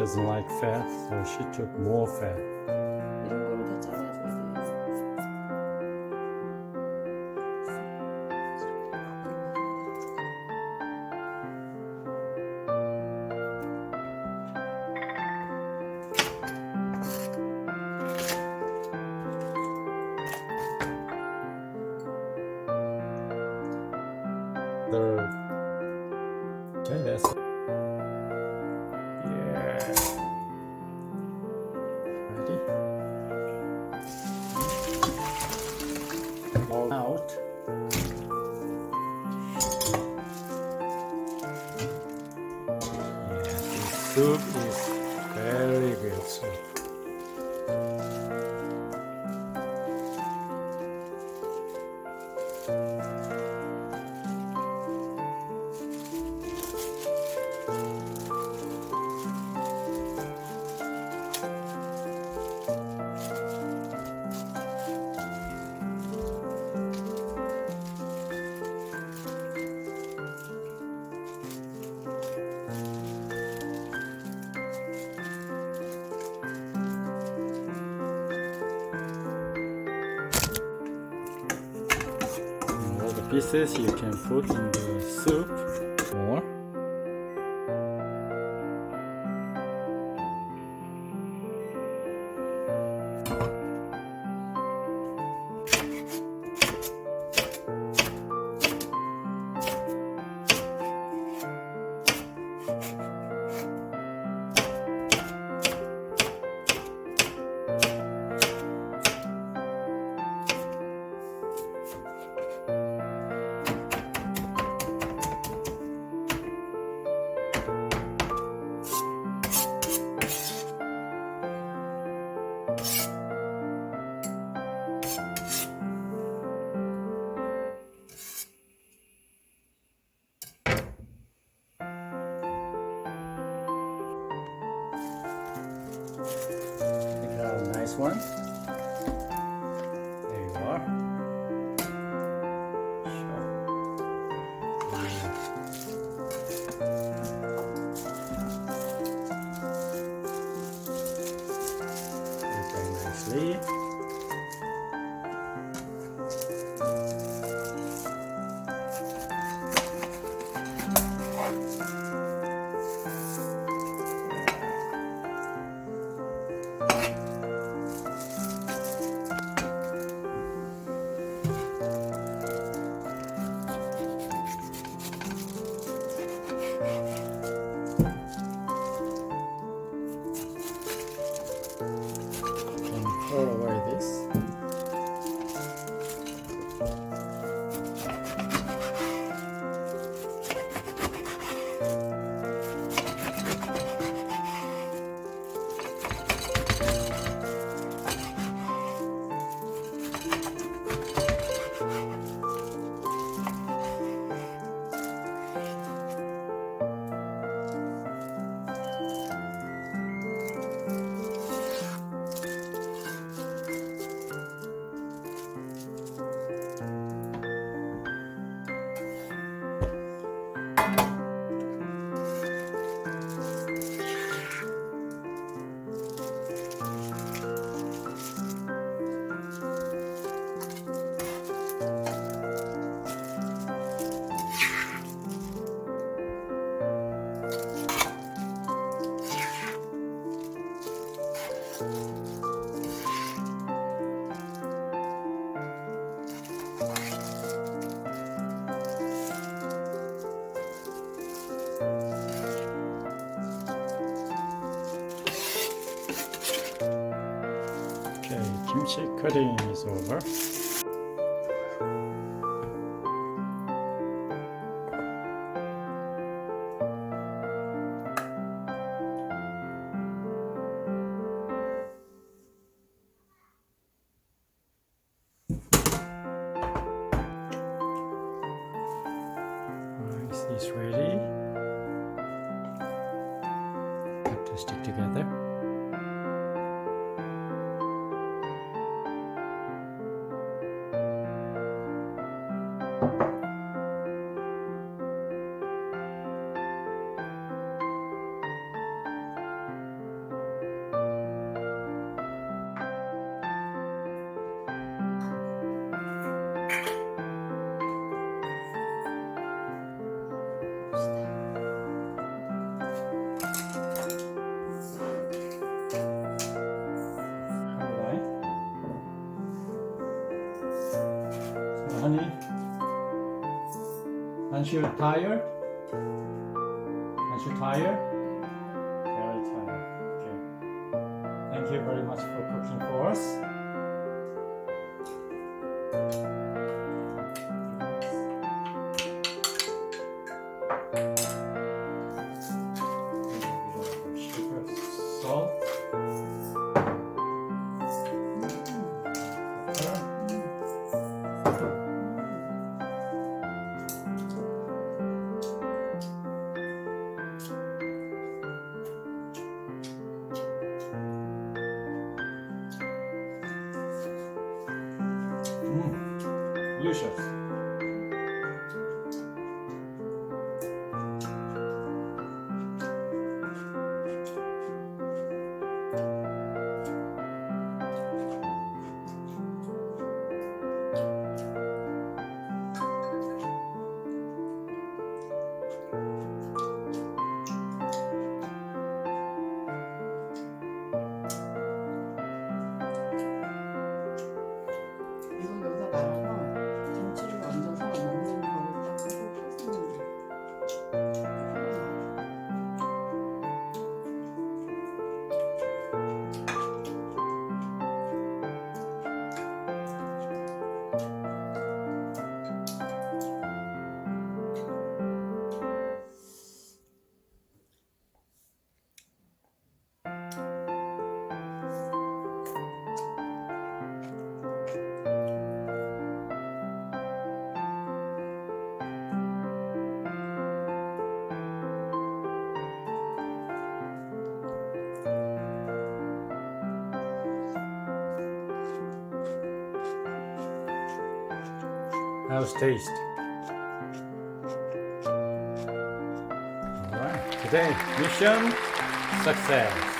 doesn't like fat, so she took more fat. 이런 거를 다 잘라줘야 돼요. Okay, that's yeah. Ready? All out. Yeah, this soup is very good soup. All the pieces you can put in the soup more. You got a nice one. There you are. Sure. Very nicely. Throw away this. Okay, kimchi cutting is over. Rice is ready. Have to stick together. Aren't you tired? Aren't you tired? Very tired. Okay. Thank you very much for cooking for us. Sugar, salt. Delicious. 이거 여기다 말아서 김치를 얹어서 먹는 거를 딱 하고 끓이면 How's taste? Alright, today mission success.